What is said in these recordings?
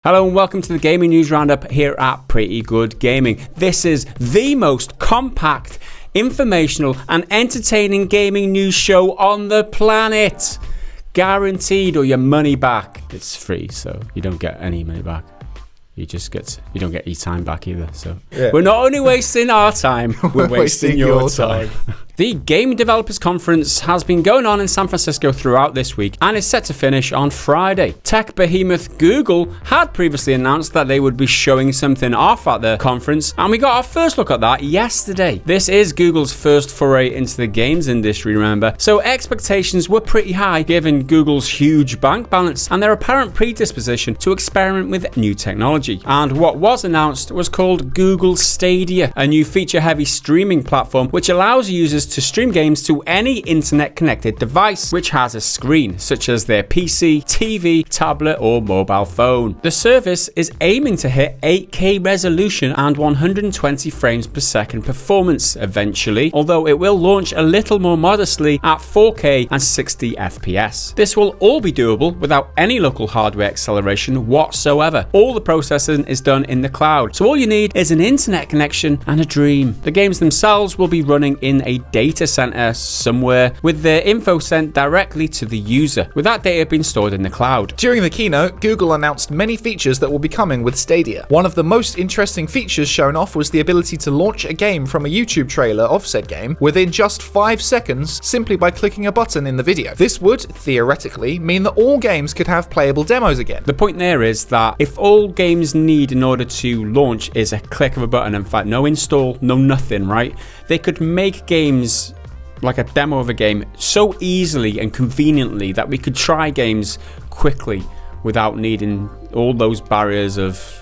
Hello and welcome to the Gaming News Roundup here at Pretty Good Gaming. This is the most compact, informational and entertaining gaming news show on the planet. Guaranteed or your money back. It's free, so you don't get any money back. You don't get your time back either. So We're not only wasting our time, we're wasting your time. The Game Developers Conference has been going on in San Francisco throughout this week and is set to finish on Friday. Tech behemoth Google had previously announced that they would be showing something off at the conference, and we got our first look at that yesterday. This is Google's first foray into the games industry, remember, so expectations were pretty high given Google's huge bank balance and their apparent predisposition to experiment with new technology. And what was announced was called Google Stadia, a new feature-heavy streaming platform which allows users to stream games to any internet-connected device which has a screen, such as their PC, TV, tablet or mobile phone. The service is aiming to hit 8K resolution and 120 frames per second performance eventually, although it will launch a little more modestly at 4K and 60 FPS. This will all be doable without any local hardware acceleration whatsoever. All the processing is done in the cloud, so all you need is an internet connection and a dream. The games themselves will be running in a data center somewhere with their info sent directly to the user, with that data being stored in the cloud. During the keynote, Google announced many features that will be coming with Stadia. One of the most interesting features shown off was the ability to launch a game from a YouTube trailer of said game within just 5 seconds simply by clicking a button in the video. This would, theoretically, mean that all games could have playable demos again. The point there is that if all games need in order to launch is a click of a button, in fact no install, no nothing, right? They could make games like a demo of a game so easily and conveniently that we could try games quickly without needing all those barriers of,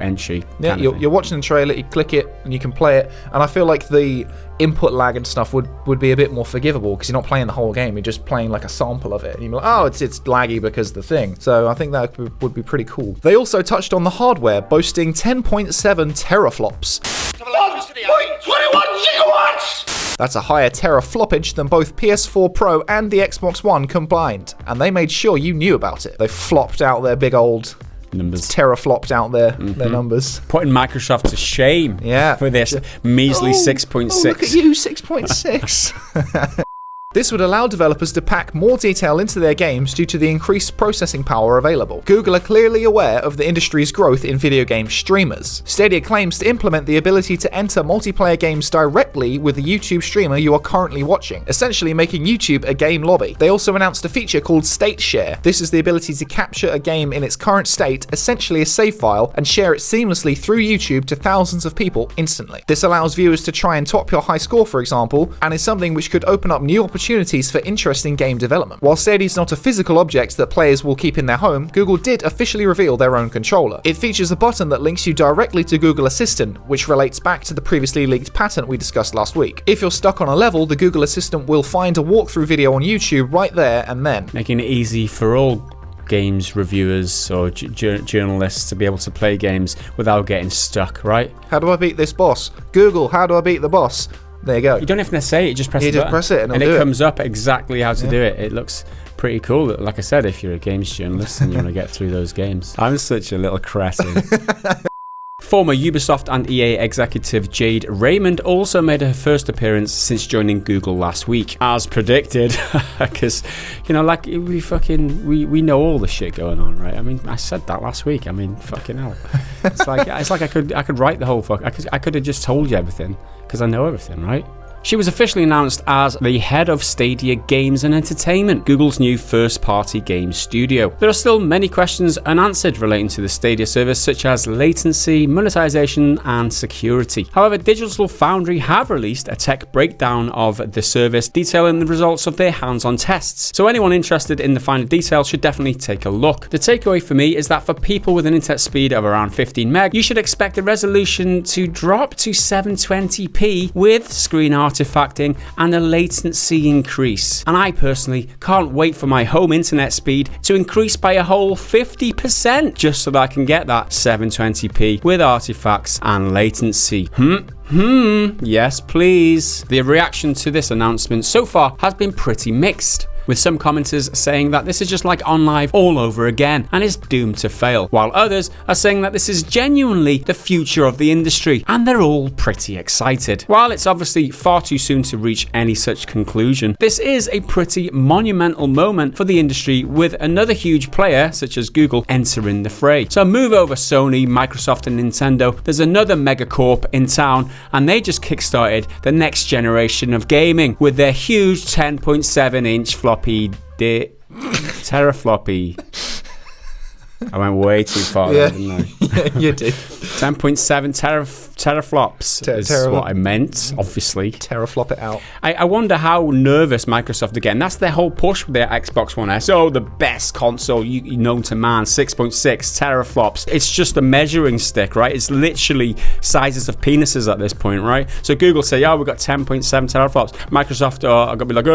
entry. Yeah, you're watching the trailer, you click it and you can play it, and I feel like the input lag and stuff would be a bit more forgivable because you're not playing the whole game, you're just playing like a sample of it, and you're like, oh, it's laggy because of the thing. So I think that would be pretty cool. They also touched on the hardware, boasting 10.7 teraflops. 1.21 gigawatts! That's a higher terafloppage than both PS4 Pro and the Xbox One combined, and they made sure you knew about it. They flopped out their big old numbers. Teraflopped out their numbers. Putting Microsoft to shame for this measly 6.6. Oh, look at you, 6.6. This would allow developers to pack more detail into their games due to the increased processing power available. Google are clearly aware of the industry's growth in video game streamers. Stadia claims to implement the ability to enter multiplayer games directly with the YouTube streamer you are currently watching, essentially making YouTube a game lobby. They also announced a feature called State Share. This is the ability to capture a game in its current state, essentially a save file, and share it seamlessly through YouTube to thousands of people instantly. This allows viewers to try and top your high score, for example, and is something which could open up new opportunities for interesting game development. While Stadia is not a physical object that players will keep in their home, Google did officially reveal their own controller. It features a button that links you directly to Google Assistant, which relates back to the previously leaked patent we discussed last week. If you're stuck on a level, the Google Assistant will find a walkthrough video on YouTube right there and then. Making it easy for all games reviewers or journalists to be able to play games without getting stuck, right? How do I beat this boss? Google, how do I beat the boss? There you go. You don't even have to say it, just press the button. Press it and it comes up exactly how to do it. It looks pretty cool. Like I said, if you're a games journalist and you want to get through those games. I'm such a little cretin. Former Ubisoft and EA executive Jade Raymond also made her first appearance since joining Google last week, as predicted, because we know all the shit going on, right? I mean, I said that last week. I mean, fucking hell. It's like I could write the whole fuck. I could have just told you everything because I know everything, right? She was officially announced as the head of Stadia Games and Entertainment, Google's new first-party game studio. There are still many questions unanswered relating to the Stadia service, such as latency, monetization, and security. However, Digital Foundry have released a tech breakdown of the service, detailing the results of their hands-on tests. So anyone interested in the finer details should definitely take a look. The takeaway for me is that for people with an internet speed of around 15 meg, you should expect the resolution to drop to 720p with screen artifacting and a latency increase. And I personally can't wait for my home internet speed to increase by a whole 50% just so that I can get that 720p with artifacts and latency. Yes, please. The reaction to this announcement so far has been pretty mixed. with some commenters saying that this is just like OnLive all over again and is doomed to fail, while others are saying that this is genuinely the future of the industry, and they're all pretty excited. While it's obviously far too soon to reach any such conclusion, this is a pretty monumental moment for the industry, with another huge player such as Google entering the fray. So move over Sony, Microsoft and Nintendo. There's another megacorp in town, and they just kickstarted the next generation of gaming with their huge 10.7-inch floppy terafloppy. I went way too far there, didn't I? Yeah, you did. 10.7 teraflops is what I meant, obviously. Teraflop it out. I wonder how nervous Microsoft, again, that's their whole push with their Xbox One S. Oh, the best console known to man, 6.6 teraflops. It's just a measuring stick, right? It's literally sizes of penises at this point, right? So Google say, we've got 10.7 teraflops. Microsoft are going to be like,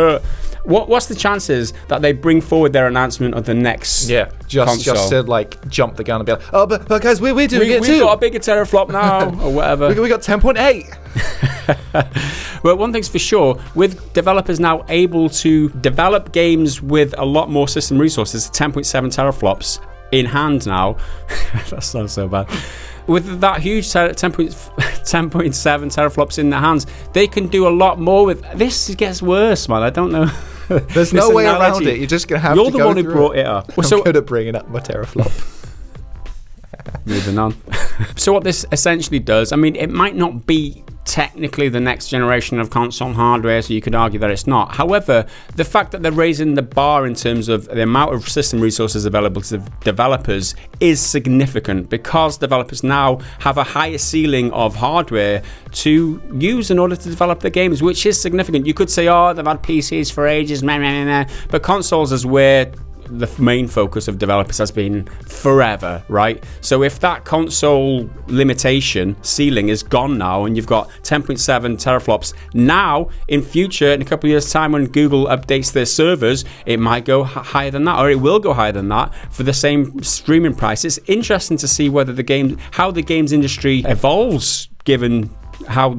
what's the chances that they bring forward their announcement of the next console? Just to like jump the gun and be like, oh, but guys, we're doing it too. We've got a bigger teraflop now, or whatever. We got 10.8. Well, one thing's for sure, with developers now able to develop games with a lot more system resources, 10.7 teraflops in hand now. That sounds so bad. With that huge 10.7 teraflops in their hands, they can do a lot more with. This gets worse, man. I don't know. There's no way around it. You're just going to have to go through it. You're the one who brought it up. I'm good at bringing up my teraflop. Moving on. So what this essentially does, I mean, it might not be technically the next generation of console hardware, so you could argue that it's not. However, the fact that they're raising the bar in terms of the amount of system resources available to developers is significant, because developers now have a higher ceiling of hardware to use in order to develop their games, which is significant. You could say, they've had PCs for ages, but consoles is where the main focus of developers has been forever, right? So if that console limitation ceiling is gone now, and you've got 10.7 teraflops now, in future, in a couple of years time, when Google updates their servers, it might go higher than that, or it will go higher than that for the same streaming price. It's interesting to see whether how the games industry evolves, given how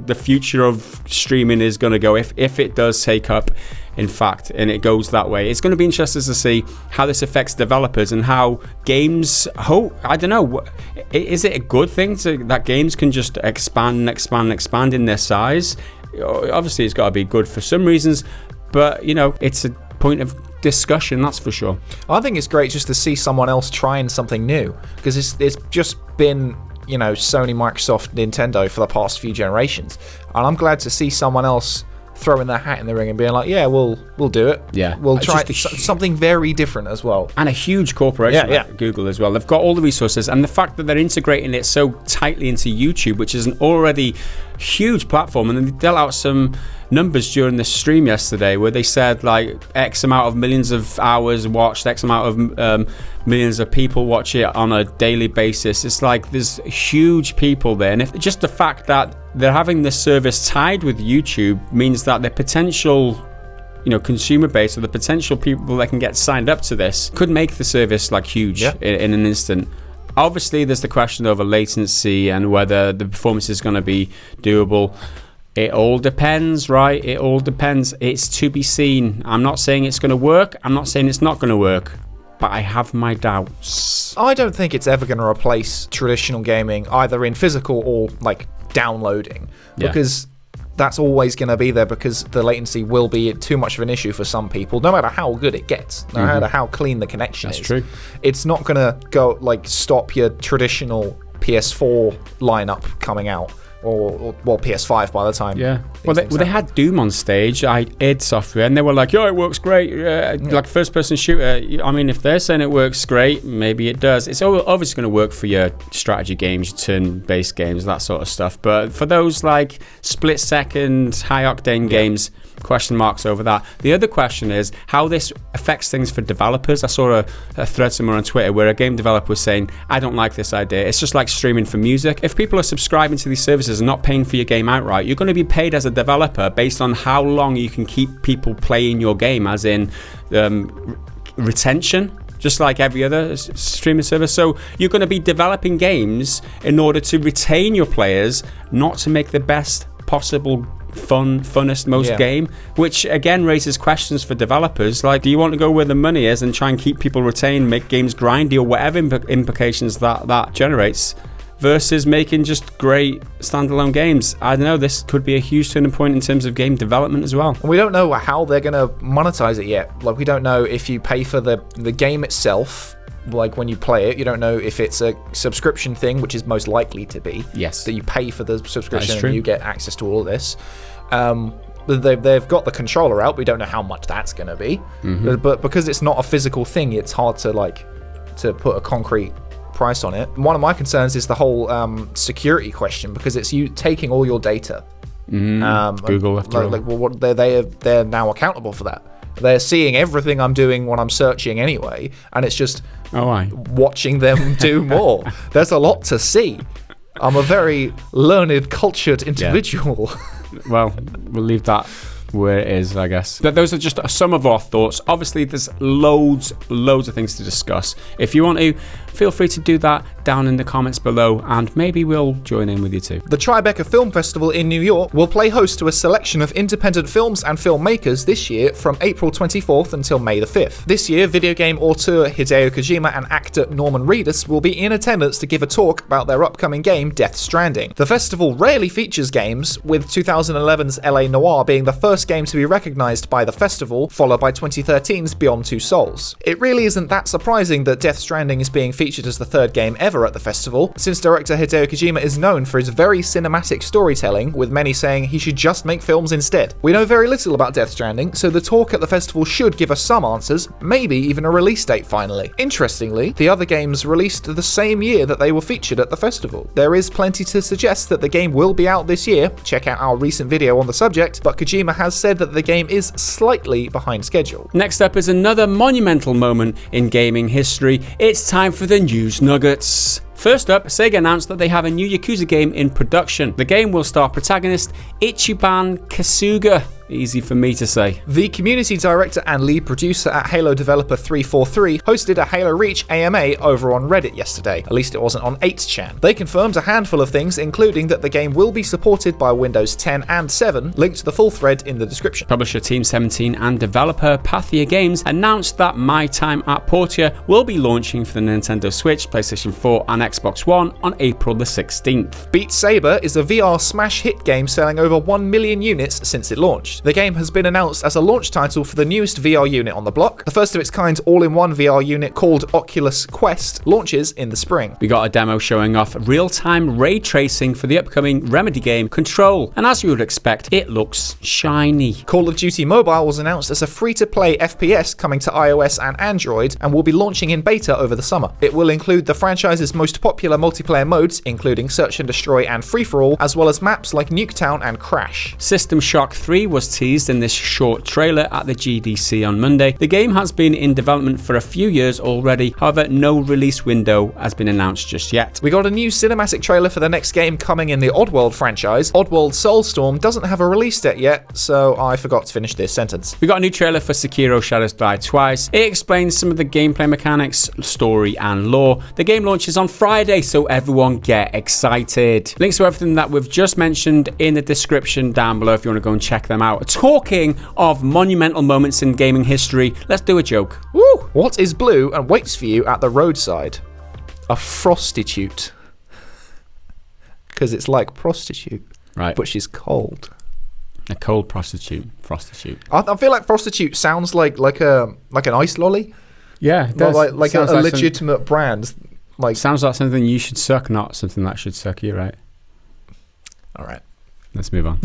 the future of streaming is going to go, if it does take up, in fact, and it goes that way. It's going to be interesting to see how this affects developers and how games. I don't know. Is it a good thing that games can just expand in their size? Obviously, it's got to be good for some reasons, but it's a point of discussion, that's for sure. I think it's great just to see someone else trying something new, because it's just been Sony, Microsoft, Nintendo for the past few generations, and I'm glad to see someone else throwing their hat in the ring and being like, we'll do it. Yeah, we'll try something very different as well. And a huge corporation like Google as well. They've got all the resources, and the fact that they're integrating it so tightly into YouTube, which is an already huge platform. And they dealt out some numbers during the stream yesterday where they said like X amount of millions of hours watched, X amount of millions of people watch it on a daily basis. It's like there's huge people there, and if just the fact that they're having this service tied with YouTube means that their potential consumer base, or the potential people that can get signed up to this, could make the service like huge in an instant. Obviously there's the question over latency and whether the performance is going to be doable. It all depends, right? It all depends. It's to be seen. I'm not saying it's going to work. I'm not saying it's not going to work, but I have my doubts. I don't think it's ever going to replace traditional gaming, either in physical or like downloading, because that's always going to be there, because the latency will be too much of an issue for some people, no matter how good it gets, no matter how clean the connection is. That's true. It's not going to go like stop your traditional PS4 lineup coming out, or PS5 by the time. Yeah. Well, they had Doom on stage, id Software, and they were like, it works great. Like first-person shooter. I mean, if they're saying it works great, maybe it does. It's obviously going to work for your strategy games, your turn-based games, that sort of stuff. But for those like split-second, high-octane games, question marks over that. The other question is how this affects things for developers. I saw a thread somewhere on Twitter where a game developer was saying, I don't like this idea. It's just like streaming for music. If people are subscribing to these services and not paying for your game outright, you're going to be paid as a developer based on how long you can keep people playing your game, as in retention, just like every other streaming service. So you're going to be developing games in order to retain your players, not to make the best possible funnest, most game, which again raises questions for developers. Like, do you want to go where the money is and try and keep people retained, make games grindy, or whatever implications that generates, versus making just great standalone games? I don't know, this could be a huge turning point in terms of game development as well. We don't know how they're going to monetize it yet. Like, we don't know if you pay for the game itself, like when you play it. You don't know if it's a subscription thing, which is most likely to be. Yes. That you pay for the subscription and you get access to all of this. They've got the controller out. We don't know how much that's going to be. But because it's not a physical thing, it's hard to put a concrete price on it. One of my concerns is the whole security question, because it's you taking all your data. Google, after all. They're now accountable for that. They're seeing everything I'm doing when I'm searching anyway, and it's just watching them do more. There's a lot to see. I'm a very learned, cultured individual. Well, we'll leave that where it is, I guess. But those are just some of our thoughts. Obviously, there's loads of things to discuss. If you want to, feel free to do that down in the comments below, and maybe we'll join in with you too. The Tribeca Film Festival in New York will play host to a selection of independent films and filmmakers this year from April 24th until May the 5th. This year, video game auteur Hideo Kojima and actor Norman Reedus will be in attendance to give a talk about their upcoming game, Death Stranding. The festival rarely features games, with 2011's LA Noire being the first game to be recognised by the festival, followed by 2013's Beyond Two Souls. It really isn't that surprising that Death Stranding is being featured as the third game ever at the festival, since director Hideo Kojima is known for his very cinematic storytelling, with many saying he should just make films instead. We know very little about Death Stranding, so the talk at the festival should give us some answers, maybe even a release date finally. Interestingly, the other games released the same year that they were featured at the festival. There is plenty to suggest that the game will be out this year, check out our recent video on the subject, but Kojima has said that the game is slightly behind schedule. Next up is another monumental moment in gaming history. It's time for the news nuggets. First up, Sega announced that they have a new Yakuza game in production. The game will star protagonist Ichiban Kasuga. Easy for me to say. The community director and lead producer at Halo developer 343 hosted a Halo Reach AMA over on Reddit yesterday. At least it wasn't on 8chan. They confirmed a handful of things, including that the game will be supported by Windows 10 and 7, linked to the full thread in the description. Publisher Team 17 and developer Pathia Games announced that My Time at Portia will be launching for the Nintendo Switch, PlayStation 4 and Xbox One on April the 16th. Beat Saber is a VR smash hit game selling over 1 million units since it launched. The game has been announced as a launch title for the newest VR unit on the block. The first of its kind all-in-one VR unit called Oculus Quest launches in the spring. We got a demo showing off real-time ray tracing for the upcoming Remedy game Control, and as you would expect, it looks shiny. Call of Duty Mobile was announced as a free-to-play FPS coming to iOS and Android, and will be launching in beta over the summer. It will include the franchise's most popular multiplayer modes, including Search and Destroy and Free-for-All, as well as maps like Nuketown and Crash. System Shock 3 was teased in this short trailer at the GDC on Monday. The game has been in development for a few years already, however no release window has been announced just yet. We got a new cinematic trailer for the next game coming in the Oddworld franchise. Oddworld Soulstorm doesn't have a release date yet, so I forgot to finish this sentence. We got a new trailer for Sekiro Shadows Die Twice. It explains some of the gameplay mechanics, story and lore. The game launches on Friday, so everyone get excited. Links to everything that we've just mentioned in the description down below if you want to go and check them out. Talking of monumental moments in gaming history, let's do a joke. Woo! What is blue and waits for you at the roadside? A prostitute. Because it's like prostitute, right? But she's cold. A cold prostitute. I feel like prostitute sounds like an ice lolly. Yeah, it does. Like a legitimate brand. Like sounds like something you should suck, not something that should suck you, right? All right. Let's move on.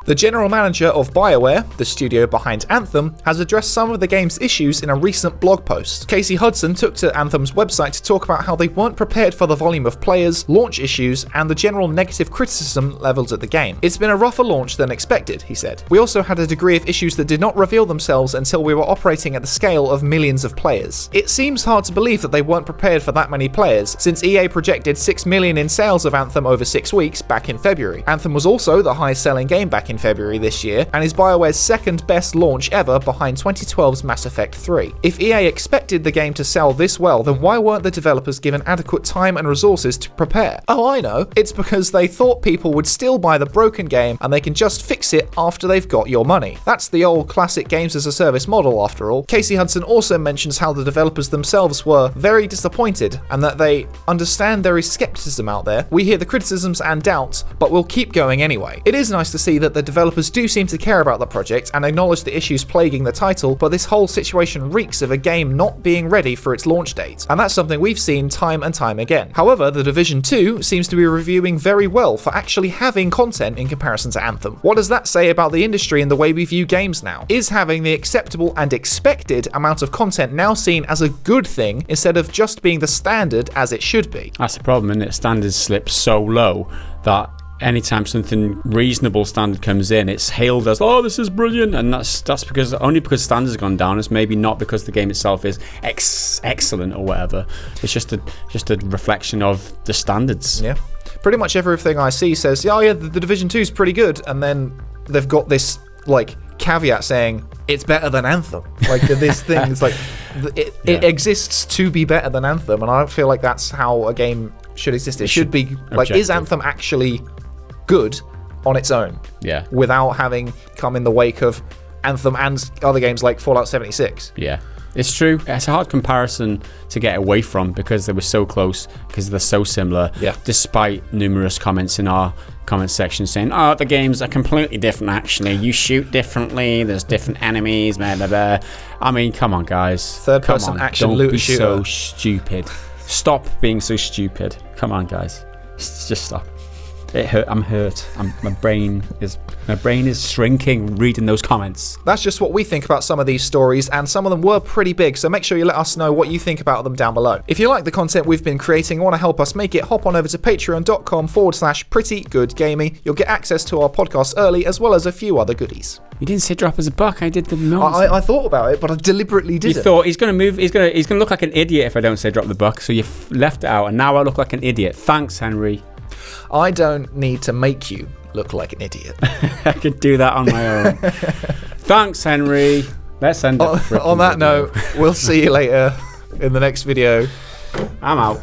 The general manager of BioWare, the studio behind Anthem, has addressed some of the game's issues in a recent blog post. Casey Hudson took to Anthem's website to talk about how they weren't prepared for the volume of players, launch issues, and the general negative criticism levelled at the game. It's been a rougher launch than expected, he said. We also had a degree of issues that did not reveal themselves until we were operating at the scale of millions of players. It seems hard to believe that they weren't prepared for that many players, since EA projected 6 million in sales of Anthem over 6 weeks back in February. Anthem was also the highest selling game back in in February this year, and is BioWare's second best launch ever behind 2012's Mass Effect 3. If EA expected the game to sell this well, then why weren't the developers given adequate time and resources to prepare? Oh, I know. It's because they thought people would still buy the broken game and they can just fix it after they've got your money. That's the old classic games as a service model, after all. Casey Hudson also mentions how the developers themselves were very disappointed and that they understand there is skepticism out there. We hear the criticisms and doubts, but we'll keep going anyway. It is nice to see that the developers do seem to care about the project and acknowledge the issues plaguing the title, but this whole situation reeks of a game not being ready for its launch date, and that's something we've seen time and time again. However, The Division 2 seems to be reviewing very well for actually having content in comparison to Anthem. What does that say about the industry and the way we view games now? Is having the acceptable and expected amount of content now seen as a good thing instead of just being the standard as it should be? That's the problem, isn't it? Standards slip so low that anytime something reasonable standard comes in, it's hailed as, oh, this is brilliant, and that's because standards have gone down. It's maybe not because the game itself is excellent or whatever. It's just a reflection of the standards. Yeah, pretty much everything I see says, oh yeah, the Division 2 is pretty good, and then they've got this like caveat saying it's better than Anthem. Like this thing is like it exists to be better than Anthem, and I don't feel like that's how a game should exist. It should be like, is Anthem actually good on its own? Yeah. Without having come in the wake of Anthem and other games like Fallout 76. Yeah. It's true. It's a hard comparison to get away from because they were so close, because they're so similar. Yeah. Despite numerous comments in our comment section saying, oh, the games are completely different actually. You shoot differently, there's different enemies, blah, blah, blah. I mean, come on, guys. Third-person action looter shooter. Don't be so stupid. Stop being so stupid. Come on, guys. Just stop. It hurt. I'm hurt. My brain is shrinking reading those comments. That's just what we think about some of these stories, and some of them were pretty big, so make sure you let us know what you think about them down below. If you like the content we've been creating and want to help us make it, hop on over to patreon.com/prettygoodgaming. You'll get access to our podcast early, as well as a few other goodies. You didn't say drop us a buck. I did the noise. I thought about it, but I deliberately didn't. You thought he's going to move. He's going to look like an idiot if I don't say drop the buck. So you left it out, and now I look like an idiot. Thanks, Henry. I don't need to make you look like an idiot. I could do that on my own. Thanks, Henry. Let's end it. On that note, we'll see you later in the next video. I'm out.